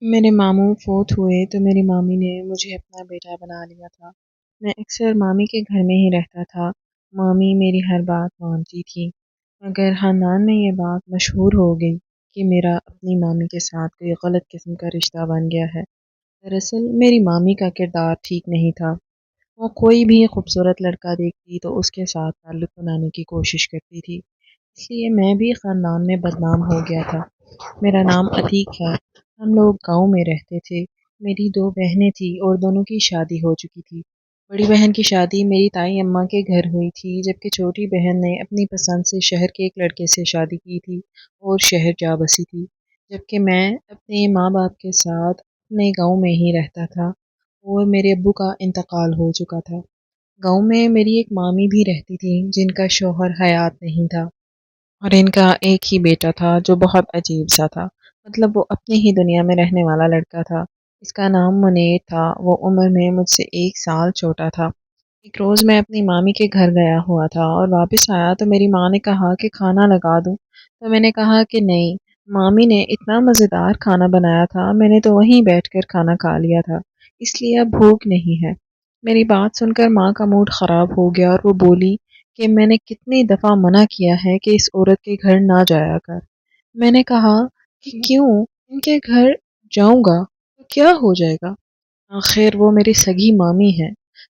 میرے ماموں فوت ہوئے تو میری مامی نے مجھے اپنا بیٹا بنا لیا تھا۔ میں اکثر مامی کے گھر میں ہی رہتا تھا۔ مامی میری ہر بات مانتی تھی، مگر خاندان میں یہ بات مشہور ہو گئی کہ میرا اپنی مامی کے ساتھ کوئی غلط قسم کا رشتہ بن گیا ہے۔ دراصل میری مامی کا کردار ٹھیک نہیں تھا۔ وہ کوئی بھی خوبصورت لڑکا دیکھتی تو اس کے ساتھ تعلق بنانے کی کوشش کرتی تھی۔ اس لیے میں بھی خاندان میں بدنام ہو گیا تھا۔ میرا نام عتیق ہے۔ ہم لوگ گاؤں میں رہتے تھے۔ میری دو بہنیں تھیں اور دونوں کی شادی ہو چکی تھی۔ بڑی بہن کی شادی میری تائی اماں کے گھر ہوئی تھی، جبکہ چھوٹی بہن نے اپنی پسند سے شہر کے ایک لڑکے سے شادی کی تھی اور شہر جا بسی تھی، جبکہ میں اپنے ماں باپ کے ساتھ اپنے گاؤں میں ہی رہتا تھا اور میرے ابو کا انتقال ہو چکا تھا۔ گاؤں میں میری ایک مامی بھی رہتی تھی جن کا شوہر حیات نہیں تھا، اور ان کا ایک ہی بیٹا تھا جو بہت عجیب سا تھا، مطلب وہ اپنی ہی دنیا میں رہنے والا لڑکا تھا۔ اس کا نام منیر تھا۔ وہ عمر میں مجھ سے 1 سال چھوٹا تھا۔ ایک روز میں اپنی مامی کے گھر گیا ہوا تھا اور واپس آیا تو میری ماں نے کہا کہ کھانا لگا دوں، تو میں نے کہا کہ نہیں، مامی نے اتنا مزیدار کھانا بنایا تھا، میں نے تو وہیں بیٹھ کر کھانا کھا لیا تھا، اس لیے اب بھوک نہیں ہے۔ میری بات سن کر ماں کا موڈ خراب ہو گیا اور وہ بولی کہ میں نے کتنی دفعہ منع کیا ہے کہ اس عورت کے گھر نہ جایا کر۔ میں نے کہا کہ کیوں؟ ان کے گھر جاؤں گا تو کیا ہو جائے گا؟ آخر وہ میری سگی مامی ہے۔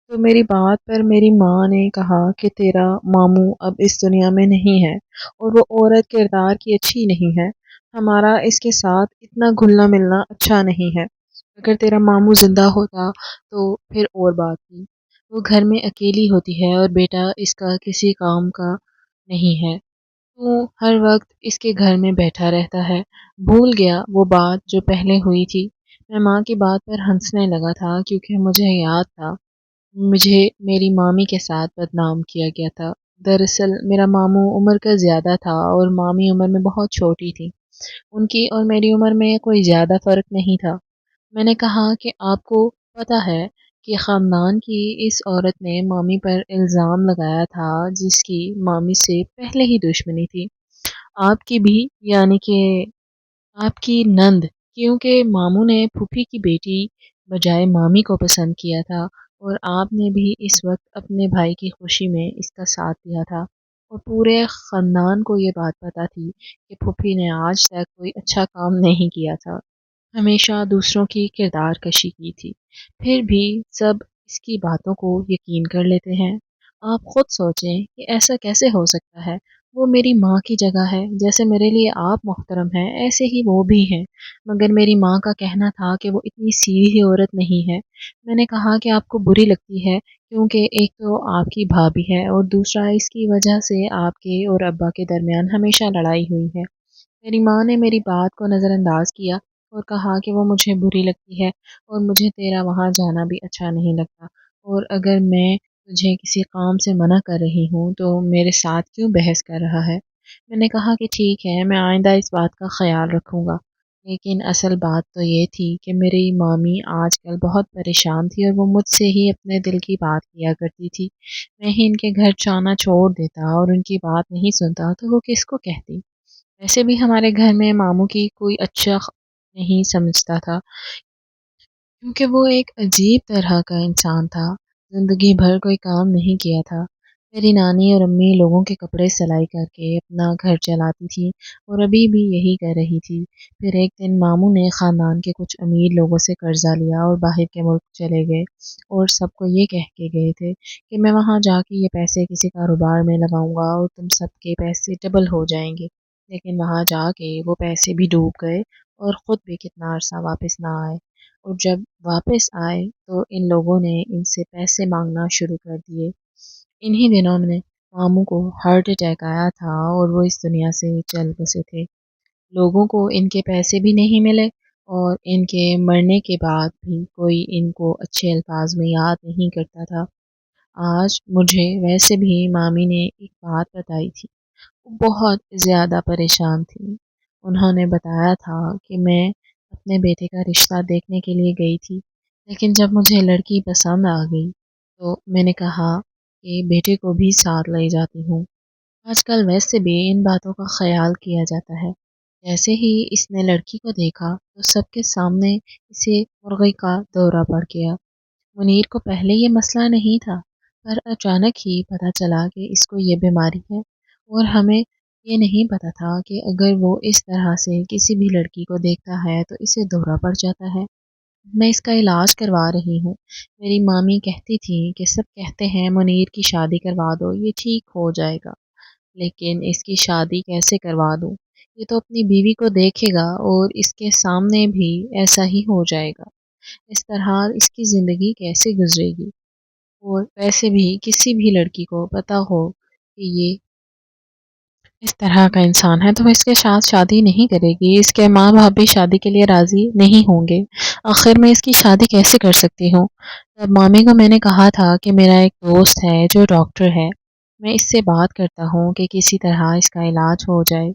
تو میری بات پر میری ماں نے کہا کہ تیرا ماموں اب اس دنیا میں نہیں ہے اور وہ عورت کردار کی اچھی نہیں ہے، ہمارا اس کے ساتھ اتنا گھلنا ملنا اچھا نہیں ہے۔ اگر تیرا ماموں زندہ ہوتا تو پھر اور بات تھی۔ وہ گھر میں اکیلی ہوتی ہے اور بیٹا اس کا کسی کام کا نہیں ہے، تو ہر وقت اس کے گھر میں بیٹھا رہتا ہے۔ بھول گیا وہ بات جو پہلے ہوئی تھی۔ میں ماں کی بات پر ہنسنے لگا تھا کیونکہ مجھے یاد تھا مجھے میری مامی کے ساتھ بدنام کیا گیا تھا۔ دراصل میرا ماموں عمر کا زیادہ تھا اور مامی عمر میں بہت چھوٹی تھی۔ ان کی اور میری عمر میں کوئی زیادہ فرق نہیں تھا۔ میں نے کہا کہ آپ کو پتہ ہے کہ خاندان کی اس عورت نے مامی پر الزام لگایا تھا جس کی مامی سے پہلے ہی دشمنی تھی، آپ کی بھی، یعنی کہ آپ کی نند، کیونکہ ماموں نے پھوپھی کی بیٹی بجائے مامی کو پسند کیا تھا اور آپ نے بھی اس وقت اپنے بھائی کی خوشی میں اس کا ساتھ دیا تھا، اور پورے خاندان کو یہ بات پتہ تھی کہ پھوپھی نے آج تک کوئی اچھا کام نہیں کیا تھا، ہمیشہ دوسروں کی کردار کشی کی تھی، پھر بھی سب اس کی باتوں کو یقین کر لیتے ہیں۔ آپ خود سوچیں کہ ایسا کیسے ہو سکتا ہے؟ وہ میری ماں کی جگہ ہے، جیسے میرے لیے آپ محترم ہیں ایسے ہی وہ بھی ہیں، مگر میری ماں کا کہنا تھا کہ وہ اتنی سیدھی عورت نہیں ہے۔ میں نے کہا کہ آپ کو بری لگتی ہے کیونکہ ایک تو آپ کی بھابھی ہے اور دوسرا اس کی وجہ سے آپ کے اور ابا کے درمیان ہمیشہ لڑائی ہوئی ہے۔ میری ماں نے میری بات کو نظر انداز کیا اور کہا کہ وہ مجھے بری لگتی ہے اور مجھے تیرا وہاں جانا بھی اچھا نہیں لگتا، اور اگر میں تجھے کسی کام سے منع کر رہی ہوں تو میرے ساتھ کیوں بحث کر رہا ہے؟ میں نے کہا کہ ٹھیک ہے، میں آئندہ اس بات کا خیال رکھوں گا، لیکن اصل بات تو یہ تھی کہ میری مامی آج کل بہت پریشان تھی اور وہ مجھ سے ہی اپنے دل کی بات کیا کرتی تھی۔ میں ہی ان کے گھر جانا چھوڑ دیتا اور ان کی بات نہیں سنتا تو وہ کس کو کہتی؟ ویسے بھی ہمارے گھر میں ماموں کی کوئی اچھا نہیں سمجھتا تھا کیونکہ وہ ایک عجیب طرح کا انسان تھا، زندگی بھر کوئی کام نہیں کیا تھا۔ میری نانی اور امی لوگوں کے کپڑے سلائی کر کے اپنا گھر چلاتی تھی اور ابھی بھی یہی کر رہی تھی۔ پھر ایک دن ماموں نے خاندان کے کچھ امیر لوگوں سے قرضہ لیا اور باہر کے ملک چلے گئے اور سب کو یہ کہہ کے گئے تھے کہ میں وہاں جا کے یہ پیسے کسی کاروبار میں لگاؤں گا اور تم سب کے پیسے ڈبل ہو جائیں گے، لیکن وہاں جا کے وہ پیسے بھی ڈوب گئے اور خود بھی کتنا عرصہ واپس نہ آئے، اور جب واپس آئے تو ان لوگوں نے ان سے پیسے مانگنا شروع کر دیے۔ انہی دنوں میں ماموں کو ہارٹ اٹیک آیا تھا اور وہ اس دنیا سے چل بسے تھے۔ لوگوں کو ان کے پیسے بھی نہیں ملے اور ان کے مرنے کے بعد بھی کوئی ان کو اچھے الفاظ میں یاد نہیں کرتا تھا۔ آج مجھے ویسے بھی مامی نے ایک بات بتائی تھی، وہ بہت زیادہ پریشان تھی۔ انہوں نے بتایا تھا کہ میں اپنے بیٹے کا رشتہ دیکھنے کے لیے گئی تھی، لیکن جب مجھے لڑکی پسند آ گئی تو میں نے کہا کہ بیٹے کو بھی ساتھ لے جاتی ہوں۔ آج کل ویسے بھی ان باتوں کا خیال کیا جاتا ہے، جیسے ہی اس نے لڑکی کو دیکھا تو سب کے سامنے اسے مرغی کا دورہ پڑ گیا۔ منیر کو پہلے یہ مسئلہ نہیں تھا، پر اچانک ہی پتہ چلا کہ اس کو یہ بیماری ہے، اور ہمیں یہ نہیں پتہ تھا کہ اگر وہ اس طرح سے کسی بھی لڑکی کو دیکھتا ہے تو اسے دورہ پڑ جاتا ہے۔ میں اس کا علاج کروا رہی ہوں۔ میری مامی کہتی تھی کہ سب کہتے ہیں منیر کی شادی کروا دو، یہ ٹھیک ہو جائے گا، لیکن اس کی شادی کیسے کروا دوں؟ یہ تو اپنی بیوی کو دیکھے گا اور اس کے سامنے بھی ایسا ہی ہو جائے گا۔ اس طرح اس کی زندگی کیسے گزرے گی؟ اور ویسے بھی کسی بھی لڑکی کو پتہ ہو کہ یہ اس طرح کا انسان ہے تو وہ اس کے ساتھ شادی نہیں کرے گی۔ اس کے ماں باپ بھی شادی کے لیے راضی نہیں ہوں گے۔ آخر میں اس کی شادی کیسے کر سکتی ہوں؟ تب مامی کو میں نے کہا تھا کہ میرا ایک دوست ہے جو ڈاکٹر ہے، میں اس سے بات کرتا ہوں کہ کسی طرح اس کا علاج ہو جائے،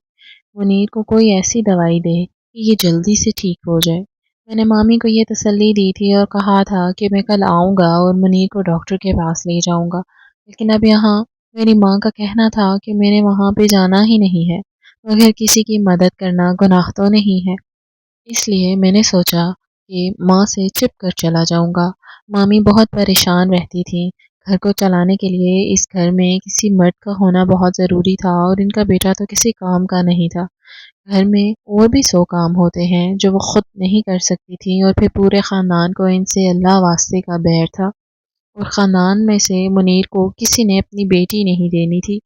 منیر کو کوئی ایسی دوائی دے کہ یہ جلدی سے ٹھیک ہو جائے۔ میں نے مامی کو یہ تسلی دی تھی اور کہا تھا کہ میں کل آؤں گا اور منیر کو ڈاکٹر کے پاس لے جاؤں گا، لیکن اب یہاں میری ماں کا کہنا تھا کہ میں نے وہاں پہ جانا ہی نہیں ہے، مگر کسی کی مدد کرنا گناہ تو نہیں ہے۔ اس لیے میں نے سوچا کہ ماں سے چھپ کر چلا جاؤں گا۔ مامی بہت پریشان رہتی تھی۔ گھر کو چلانے کے لیے اس گھر میں کسی مرد کا ہونا بہت ضروری تھا، اور ان کا بیٹا تو کسی کام کا نہیں تھا۔ گھر میں اور بھی 100 کام ہوتے ہیں جو وہ خود نہیں کر سکتی تھی، اور پھر پورے خاندان کو ان سے اللہ واسطے کا بیر تھا، اور خاندان میں سے منیر کو کسی نے اپنی بیٹی نہیں دینی تھی،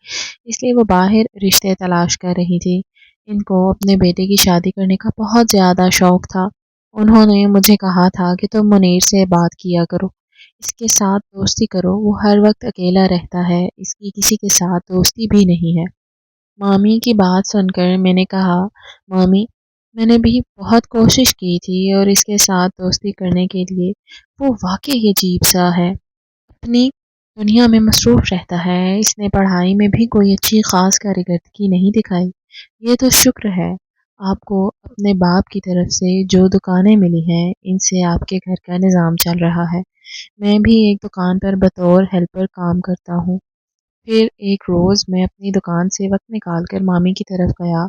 اس لیے وہ باہر رشتے تلاش کر رہی تھی۔ ان کو اپنے بیٹے کی شادی کرنے کا بہت زیادہ شوق تھا۔ انہوں نے مجھے کہا تھا کہ تم منیر سے بات کیا کرو، اس کے ساتھ دوستی کرو، وہ ہر وقت اکیلا رہتا ہے، اس کی کسی کے ساتھ دوستی بھی نہیں ہے۔ مامی کی بات سن کر میں نے کہا، مامی، میں نے بھی بہت کوشش کی تھی اور اس کے ساتھ دوستی کرنے کے لیے، وہ واقعی عجیب سا ہے، اپنی دنیا میں مصروف رہتا ہے، اس نے پڑھائی میں بھی کوئی اچھی خاص کارکردگی نہیں دکھائی۔ یہ تو شکر ہے آپ کو اپنے باپ کی طرف سے جو دکانیں ملی ہیں ان سے آپ کے گھر کا نظام چل رہا ہے۔ میں بھی ایک دکان پر بطور ہیلپر کام کرتا ہوں۔ پھر ایک روز میں اپنی دکان سے وقت نکال کر مامی کی طرف گیا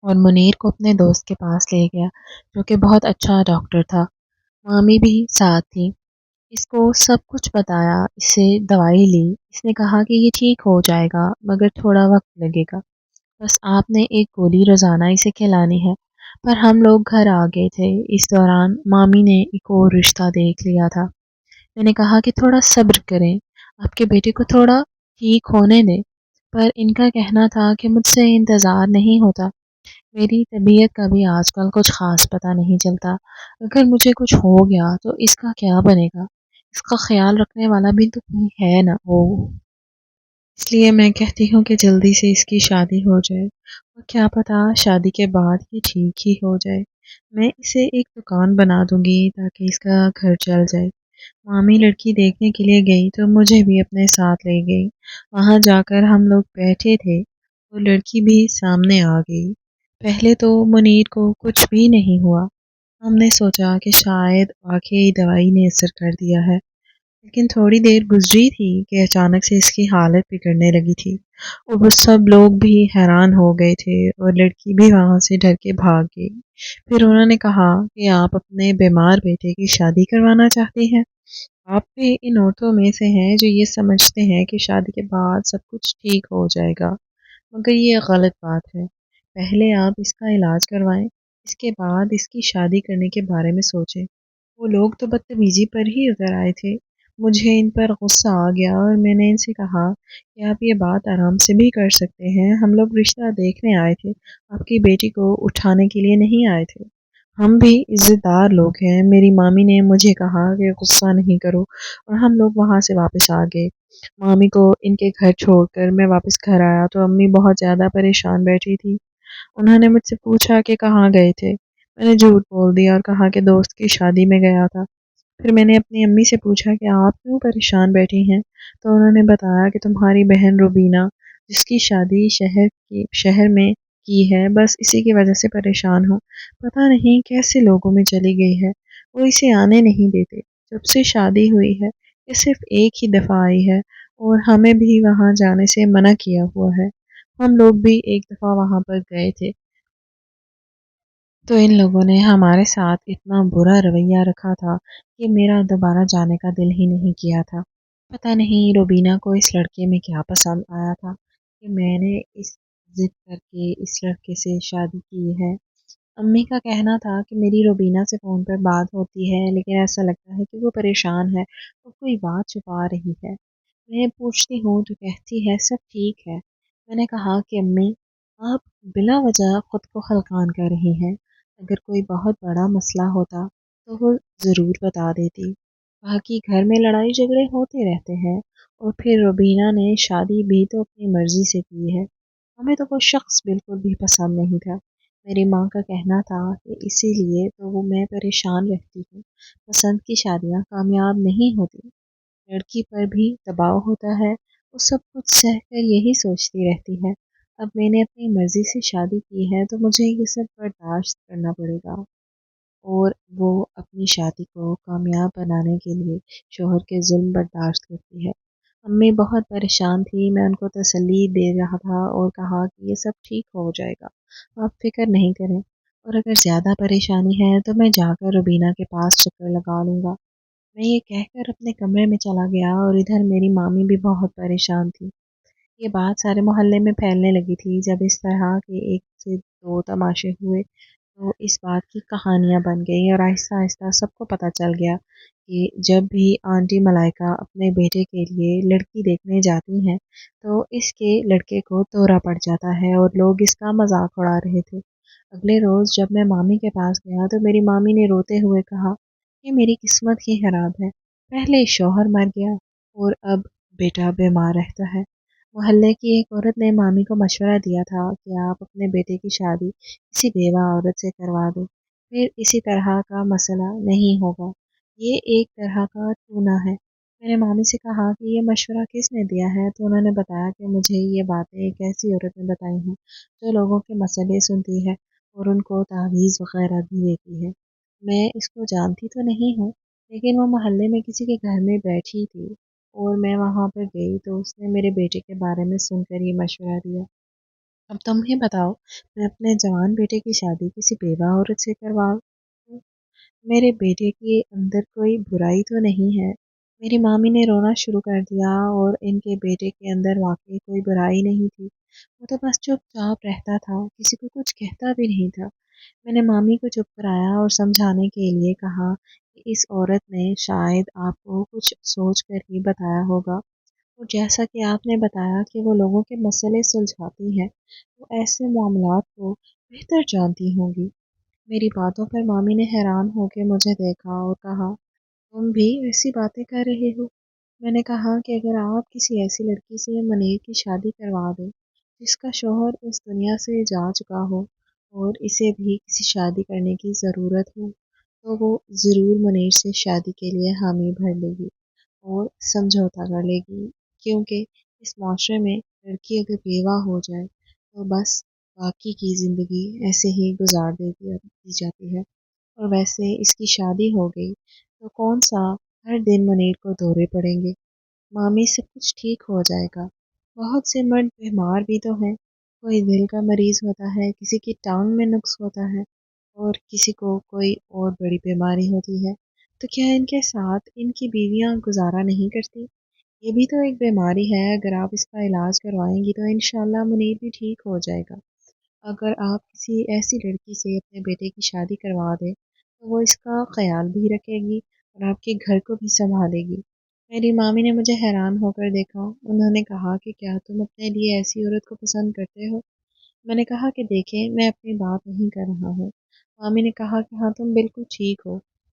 اور منیر کو اپنے دوست کے پاس لے گیا جو کہ بہت اچھا ڈاکٹر تھا۔ مامی بھی ساتھ تھی۔ اس کو سب کچھ بتایا، اس سے دوائی لی، اس نے کہا کہ یہ ٹھیک ہو جائے گا مگر تھوڑا وقت لگے گا، بس آپ نے ایک گولی روزانہ اسے کھلانی ہے۔ پر ہم لوگ گھر آ گئے تھے، اس دوران مامی نے ایک اور رشتہ دیکھ لیا تھا۔ میں نے کہا کہ تھوڑا صبر کریں، آپ کے بیٹے کو تھوڑا ٹھیک ہونے دیں، پر ان کا کہنا تھا کہ مجھ سے انتظار نہیں ہوتا، میری طبیعت کا بھی آج کل کچھ خاص پتہ نہیں چلتا، اگر مجھے کچھ ہو گیا تو اس کا کیا بنے گا، اس کا خیال رکھنے والا بھی تو کوئی ہے نا وہ، اس لیے میں کہتی ہوں کہ جلدی سے اس کی شادی ہو جائے، اور کیا پتہ شادی کے بعد ہی ٹھیک ہی ہو جائے۔ میں اسے ایک دکان بنا دوں گی تاکہ اس کا گھر چل جائے۔ مامی لڑکی دیکھنے کے لیے گئی تو مجھے بھی اپنے ساتھ لے گئی۔ وہاں جا کر ہم لوگ بیٹھے تھے تو لڑکی بھی سامنے آ گئی۔ پہلے تو منیر کو کچھ بھی نہیں ہوا، ہم نے سوچا کہ شاید واقعی دوائی نے اثر کر دیا ہے، لیکن تھوڑی دیر گزری تھی کہ اچانک سے اس کی حالت بگڑنے لگی تھی، اور وہ سب لوگ بھی حیران ہو گئے تھے اور لڑکی بھی وہاں سے ڈر کے بھاگ گئی۔ پھر انہوں نے کہا کہ آپ اپنے بیمار بیٹے کی شادی کروانا چاہتی ہیں؟ آپ بھی ان عورتوں میں سے ہیں جو یہ سمجھتے ہیں کہ شادی کے بعد سب کچھ ٹھیک ہو جائے گا، مگر یہ غلط بات ہے۔ پہلے آپ اس کا علاج کروائیں، اس کے بعد اس کی شادی کرنے کے بارے میں سوچیں۔ وہ لوگ تو بدتمیزی پر ہی اتر آئے تھے۔ مجھے ان پر غصہ آ گیا اور میں نے ان سے کہا کہ آپ یہ بات آرام سے بھی کر سکتے ہیں، ہم لوگ رشتہ دیکھنے آئے تھے، آپ کی بیٹی کو اٹھانے کے لیے نہیں آئے تھے، ہم بھی عزت دار لوگ ہیں۔ میری مامی نے مجھے کہا کہ غصہ نہیں کرو، اور ہم لوگ وہاں سے واپس آ گئے۔ مامی کو ان کے گھر چھوڑ کر میں واپس گھر آیا تو امی بہت زیادہ پریشان بیٹھی تھی۔ انہوں نے مجھ سے پوچھا کہ کہاں گئے تھے؟ میں نے جھوٹ بول دیا اور کہا کہ دوست کی شادی میں گیا تھا۔ پھر میں نے اپنی امی سے پوچھا کہ آپ کیوں پریشان بیٹھی ہیں؟ تو انہوں نے بتایا کہ تمہاری بہن روبینہ، جس کی شادی شہر میں کی ہے، بس اسی کی وجہ سے پریشان ہوں، پتہ نہیں کیسے لوگوں میں چلی گئی ہے، وہ اسے آنے نہیں دیتے، جب سے شادی ہوئی ہے یہ صرف ایک ہی دفعہ آئی ہے، اور ہمیں بھی وہاں جانے سے منع کیا ہوا ہے۔ ہم لوگ بھی ایک دفعہ وہاں پر گئے تھے، तो इन लोगों ने हमारे साथ इतना बुरा रवैया रखा था कि मेरा दोबारा जाने का दिल ही नहीं किया था। पता नहीं रुबीना को इस लड़के में क्या पसंद आया था कि मैंने इस ज़िद करके इस लड़के से शादी की है। अम्मी का कहना था कि मेरी रुबीना से फ़ोन पर बात होती है, लेकिन ऐसा लगता है कि वो परेशान है और कोई बात छुपा रही है। मैं पूछती हूँ तो कहती है सब ठीक है। मैंने कहा कि अम्मी, आप बिला वजह खुद को हल्कान कर रही हैं। अगर कोई बहुत बड़ा मसला होता तो वो ज़रूर बता देती। बाकी घर में लड़ाई झगड़े होते रहते हैं, और फिर रुबीना ने शादी भी तो अपनी मर्ज़ी से की है। हमें तो वो शख्स बिल्कुल भी पसंद नहीं था। मेरी माँ का कहना था कि इसीलिए तो वो मैं परेशान रहती हूँ। पसंद की शादियाँ कामयाब नहीं होती। लड़की पर भी दबाव होता है, वो सब कुछ सहकर यही सोचती रहती है। अब मैंने अपनी मर्ज़ी से शादी की है तो मुझे ये सब बर्दाश्त करना पड़ेगा। और वो अपनी शादी को कामयाब बनाने के लिए शोहर के ज़ुल्म बर्दाश्त करती है। अम्मी बहुत परेशान थी, मैं उनको तसल्ली दे रहा था और कहा कि ये सब ठीक हो जाएगा, आप फ़िक्र नहीं करें। और अगर ज़्यादा परेशानी है तो मैं जाकर रुबीना के पास चक्कर लगा लूँगा। मैं ये कहकर अपने कमरे में चला गया, और इधर मेरी मामी भी बहुत परेशान थी। ये बात सारे मोहल्ले में फैलने लगी थी। जब इस तरह के एक से दो तमाशे हुए तो इस बात की कहानियाँ बन गई, और आहिस्ता आहिस्ता सबको पता चल गया कि जब भी आंटी मलाइका अपने बेटे के लिए लड़की देखने जाती हैं तो इसके लड़के को तोहरा पड़ जाता है, और लोग इसका मजाक उड़ा रहे थे। अगले रोज़ जब मैं मामी के पास गया तो मेरी मामी ने रोते हुए कहा कि मेरी किस्मत ही खराब है, पहले शौहर मर गया और अब बेटा बीमार रहता है। मोहल्ले की एक औरत ने मामी को मशवरा दिया था कि आप अपने बेटे की शादी किसी बेवा औरत से करवा दो, फिर इसी तरह का मसला नहीं होगा। ये एक तरह का टूना है। मैंने मामी से कहा कि ये मशवरा किसने दिया है, तो उन्होंने बताया कि मुझे ये बातें एक ऐसी औरत ने बताई हैं जो लोगों के मसले सुनती है और उनको तावीज़ वगैरह भी देती है। मैं इसको जानती तो नहीं हूँ, लेकिन वो मोहल्ले में किसी के घर में बैठी थी और मैं वहाँ पर गई तो उसने मेरे बेटे के बारे में सुनकर ये मशवरा दिया। अब तुम ही बताओ, मैं अपने जवान बेटे की शादी किसी बेवा औरत से करवा दूँ? मेरे बेटे के अंदर कोई बुराई तो नहीं है। मेरी मामी ने रोना शुरू कर दिया, और इनके बेटे के अंदर वाक़ई कोई बुराई नहीं थी। वो तो बस चुपचाप रहता था, किसी को कुछ कहता भी नहीं था। मैंने मामी को चुप कराया और समझाने के लिए कहा कि इस औरत ने शायद आपको कुछ सोच कर ही बताया होगा। और जैसा कि आपने बताया कि वो लोगों के मसले सुलझाती हैं, तो ऐसे मामलात को बेहतर जानती होंगी। मेरी बातों पर मामी ने हैरान होकर मुझे देखा और कहा, तुम भी ऐसी बातें कर रहे हो? मैंने कहा कि अगर आप किसी ऐसी लड़की से मुनीर की शादी करवा दें जिसका शौहर इस दुनिया से जा चुका हो और इसे भी किसी शादी करने की ज़रूरत हो, तो वो ज़रूर मुनीर से शादी के लिए हामी भर लेगी और समझौता कर लेगी, क्योंकि इस माशरे में लड़की अगर बेवा हो जाए तो बस बाकी की ज़िंदगी ऐसे ही गुजार दी जाती है। और वैसे इसकी शादी हो गई तो कौन सा हर दिन मुनीर को दौरे पड़ेंगे। मामी सब कुछ ठीक हो जाएगा। बहुत से मर्द बीमार भी तो हैं। कोई दिल का मरीज होता है, किसी की टांग में नुक्स होता है, और किसी को कोई और बड़ी बीमारी होती है। तो क्या इनके साथ इनकी बीवियां गुजारा नहीं करती? ये भी तो एक बीमारी है। अगर आप इसका इलाज करवाएंगी तो इंशाल्लाह मुनीर भी ठीक हो जाएगा। अगर आप किसी ऐसी लड़की से अपने बेटे की शादी करवा दें तो वो इसका ख्याल भी रखेगी और आपके घर को भी संभालेगी। मेरी मामी ने मुझे हैरान होकर देखा। उन्होंने कहा कि क्या तुम अपने लिए ऐसी औरत को पसंद करते हो? मैंने कहा कि देखें, मैं अपनी बात नहीं कर रहा हूँ। मामी ने कहा कि हाँ, तुम बिल्कुल ठीक हो।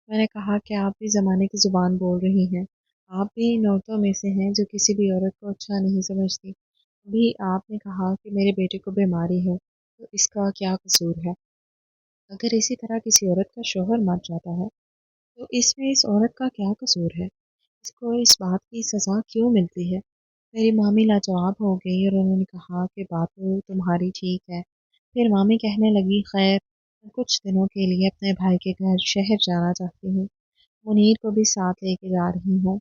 मैंने कहा कि आप भी ज़माने की ज़ुबान बोल रही हैं। आप भी इन औरतों में से हैं जो किसी भी औरत को अच्छा नहीं समझती। अभी आपने कहा कि मेरे बेटे को बीमारी है, तो इसका क्या कसूर है? अगर इसी तरह किसी औरत का शौहर मर जाता है तो इसमें इस औरत का क्या कसूर है? इसको इस बात की सज़ा क्यों मिलती है? मेरी मामी लाजवाब हो गई और उन्होंने कहा कि बात तो तुम्हारी ठीक है। फिर मामी कहने लगी, खैर, मैं कुछ दिनों के लिए अपने भाई के घर शहर जाना चाहती हूँ। मुनीर को भी साथ लेके जा रही हूँ।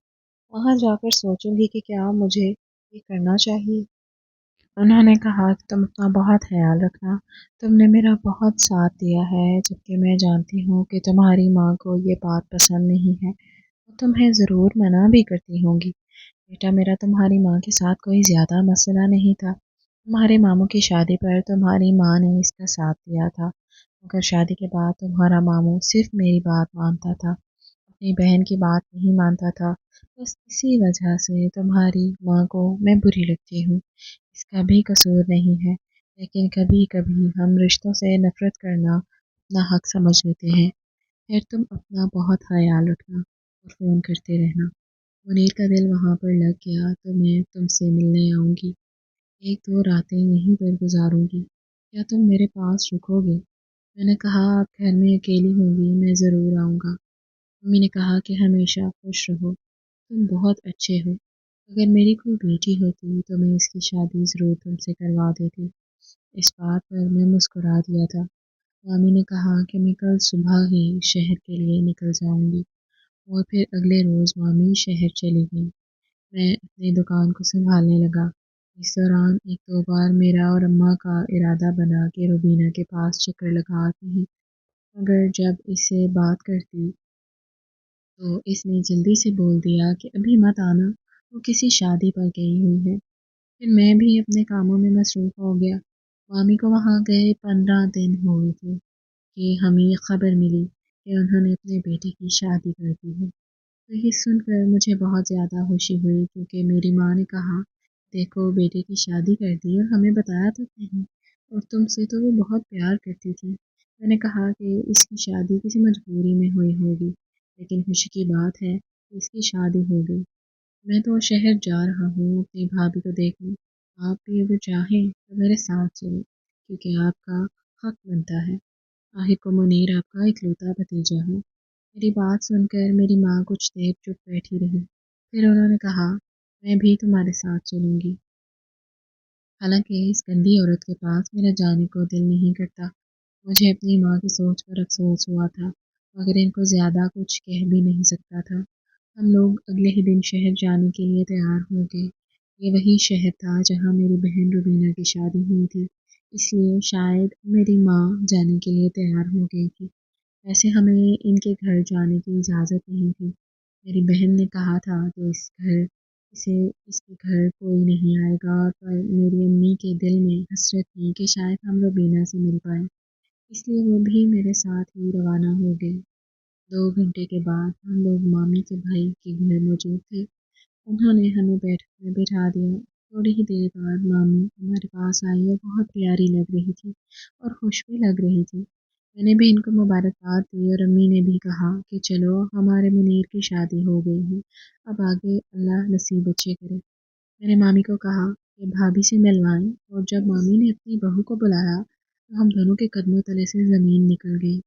वहाँ जाकर सोचूंगी कि क्या मुझे ये करना चाहिए। उन्होंने कहा कि तुम अपना बहुत ख्याल रखना। तुमने मेरा बहुत साथ दिया है, जबकि मैं जानती हूँ कि तुम्हारी माँ को ये बात पसंद नहीं है। वो तुम्हें ज़रूर मना भी करती होंगी। बेटा मेरा, तुम्हारी माँ के साथ कोई ज़्यादा मसला नहीं था। तुम्हारे मामू की शादी पर तुम्हारी माँ ने इसका साथ दिया था, मगर शादी के बाद तुम्हारा मामू सिर्फ मेरी बात मानता था, अपनी बहन की बात नहीं मानता था। बस इसी वजह से तुम्हारी माँ को मैं बुरी लगती हूँ। इसका भी कसूर नहीं है, लेकिन कभी कभी हम रिश्तों से नफरत करना अपना हक समझ लेते हैं। फिर तुम अपना बहुत ख्याल रखना और फ़ोन करते रहना। मुनीर का दिल वहाँ पर लग गया तो मैं तुमसे मिलने आऊँगी। एक दो रातें यहीं पर गुजारूंगी। क्या तुम मेरे पास रुकोगे? मैंने कहा, आप घर में अकेली होंगी, मैं ज़रूर आऊँगा। मम्मी ने कहा कि हमेशा खुश रहो, तुम बहुत अच्छे हो। अगर मेरी कोई बेटी होती तो मैं इसकी शादी ज़रूर तुमसे करवा देती। इस बात पर मैं मुस्कुरा दिया था। मामी ने कहा कि मैं कल सुबह ही शहर के लिए निकल जाऊंगी, और फिर अगले रोज़ मामी शहर चली गई। मैं अपनी दुकान को संभालने लगा। इस दौरान एक दो बार मेरा और अम्मा का इरादा बना कि रुबीना के पास चक्कर लगा आते हैं, मगर जब इससे बात करती तो इसने जल्दी से बोल दिया कि अभी मत आना, वो किसी शादी पर गई हुई है। फिर मैं भी अपने कामों में मसरूफ़ हो गया। मामी को वहाँ गए 15 दिन हुए थे कि हमें खबर मिली कि उन्होंने अपने बेटे की शादी कर दी है। तो ये सुनकर मुझे बहुत ज़्यादा खुशी हुई, क्योंकि मेरी माँ ने कहा, देखो बेटे की शादी कर दी और हमें बताया तक नहीं, और तुमसे तो वो बहुत प्यार करती थी। मैंने कहा कि इसकी शादी किसी मजबूरी में हुई होगी, लेकिन खुशी की बात है कि इसकी शादी हो गई। मैं तो शहर जा रहा हूँ अपनी भाभी को देखने। आप भी अगर चाहें तो मेरे साथ चलें, क्योंकि आपका हक बनता है। आहिर को मुनीर आपका इकलौता भतीजा है। मेरी बात सुनकर मेरी माँ कुछ देर चुप बैठी रही। फिर उन्होंने कहा, मैं भी तुम्हारे साथ चलूँगी। हालांकि इस गंदी औरत के पास मेरा जाने को दिल नहीं करता। मुझे अपनी माँ की सोच पर अफसोस हुआ था, मगर इनको ज़्यादा कुछ कह भी नहीं सकता था। हम लोग अगले ही दिन शहर जाने के लिए तैयार हो गए। ये वही शहर था जहाँ मेरी बहन रुबीना की शादी हुई थी, इसलिए शायद मेरी माँ जाने के लिए तैयार हो गई थी। वैसे हमें इनके घर जाने की इजाज़त नहीं थी। मेरी बहन ने कहा था कि इसे इसके घर कोई नहीं आएगा, पर मेरी अम्मी के दिल में हसरत थी कि शायद हम रुबीना से मिल पाएँ, इसलिए वो भी मेरे साथ ही रवाना हो गए। 2 घंटे के बाद हम लोग मामी के भाई के घर मौजूद थे। उन्होंने हमें बैठक में बिठा दिया। थोड़ी ही देर बाद मामी हमारे पास आई और बहुत प्यारी लग रही थी और खुश भी लग रही थी। मैंने भी इनको मुबारकबाद दी और अम्मी ने भी कहा कि चलो, हमारे मुनीर की शादी हो गई है, अब आगे अल्लाह नसीब अच्छे करे। मैंने मामी को कहा कि भाभी से मिलवाएं, और जब मामी ने अपनी बहू को बुलाया तो हम दोनों के कदमों तले से ज़मीन निकल गई।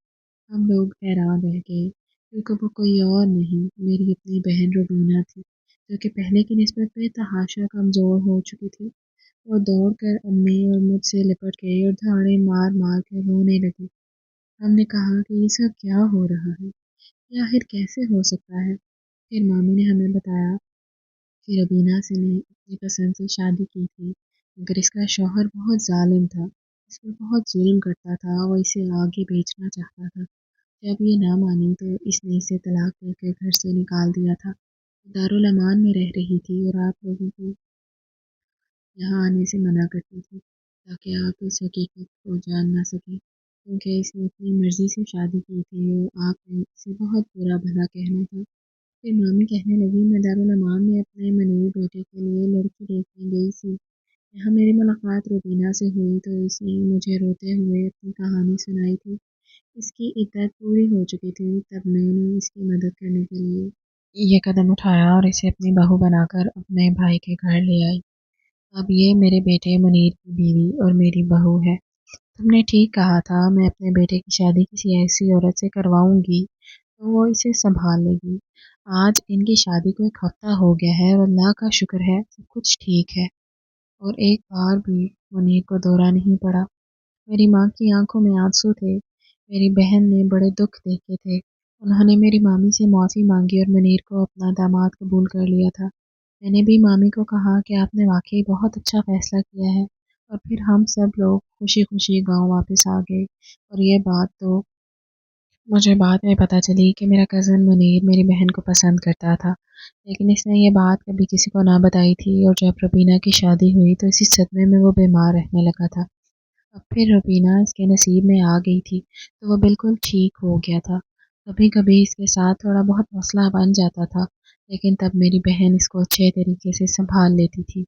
हम लोग हैरान रह गए, क्योंकि वो कोई और नहीं, मेरी अपनी बहन रुबीना थी, जो कि पहले की निस्बत बेतहाशा कमज़ोर हो चुकी थी। वो दौड़ कर अम्मी और मुझसे लिपट गई और धाड़े मार मार कर रोने लगी। हमने कहा कि ये सब क्या हो रहा है, ये आखिर कैसे हो सकता है। फिर मामी ने हमें बताया कि रबीना से ने अपनी पसंद से शादी की थी, मगर इसका शौहर बहुत जालिम था, इस पर बहुत जुल्म करता था, वो इसे आगे बेचना चाहता था। जब ये ना मानी तो इसने इसे तलाक देकर घर से निकाल दिया था। दारुल अमान में रह रही थी और आप लोगों को यहाँ आने से मना करती थी, ताकि आप इस हकीकत को जान ना सकें, क्योंकि इसने अपनी मर्ज़ी से शादी की थी और आपने इसे बहुत बुरा भला कहना था। फिर मामी कहने लगी, मैं दारुल अमान में अपने मनीब बेटे के लिए लड़की देखने गई थी। यहाँ मेरी मुलाकात रुबीना से हुई तो इसने मुझे रोते हुए अपनी कहानी सुनाई थी। इसकी इद्दत पूरी हो चुकी थी, तब मैंने इसकी मदद करने के लिए ये कदम उठाया और इसे अपनी बहू बनाकर अपने भाई के घर ले आई। अब ये मेरे बेटे मुनीर की बीवी और मेरी बहू है। तुमने ठीक कहा था, मैं अपने बेटे की शादी किसी ऐसी औरत से करवाऊंगी तो वो इसे संभाल लेगी। आज इनकी शादी को 1 हफ्ता हो गया है और अल्लाह का शुक्र है सब कुछ ठीक है, और एक बार भी मुनीर को दौरा नहीं पड़ा। मेरी माँ की आंखों में आंसू थे। मेरी बहन ने बड़े दुख देखे थे। उन्होंने मेरी मामी से माफ़ी मांगी और मुनीर को अपना दामाद कबूल कर लिया था। मैंने भी मामी को कहा कि आपने वाकई बहुत अच्छा फैसला किया है। और फिर हम सब लोग खुशी खुशी गांव वापस आ गए। और ये बात तो मुझे बाद में पता चली कि मेरा कज़न मुनीर मेरी बहन को पसंद करता था, लेकिन इसने ये बात कभी किसी को ना बताई थी। और जब रुबीना की शादी हुई तो इसी सदमे में वो बीमार रहने लगा था। अब फिर रुबीना इसके नसीब में आ गई थी तो वो बिल्कुल ठीक हो गया था। कभी कभी इसके साथ थोड़ा बहुत मसला बन जाता था, लेकिन तब मेरी बहन इसको अच्छे तरीके से संभाल लेती थी।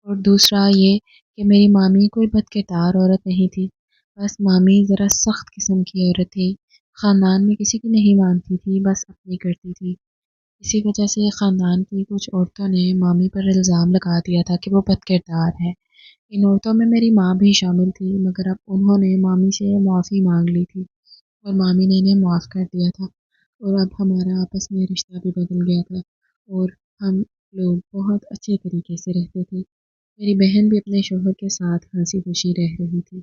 और दूसरा ये कि मेरी मामी कोई बदकिरदार औरत नहीं थी, बस मामी ज़रा सख्त किस्म की औरत थी। ख़ानदान में किसी की नहीं मानती थी, बस अपनी करती थी। इसी वजह से ख़ानदान की कुछ औरतों ने मामी पर इल्ज़ाम लगा दिया था कि वो बदकिरदार है। इन औरतों में मेरी माँ भी शामिल थी, मगर अब उन्होंने मामी से माफ़ी मांग ली थी और मामी ने इन्हें माफ़ कर दिया था। और अब हमारा आपस में रिश्ता भी बदल गया था और हम लोग बहुत अच्छे तरीके से रहते थे। मेरी बहन भी अपने शौहर के साथ हंसी खुशी रह रही थी।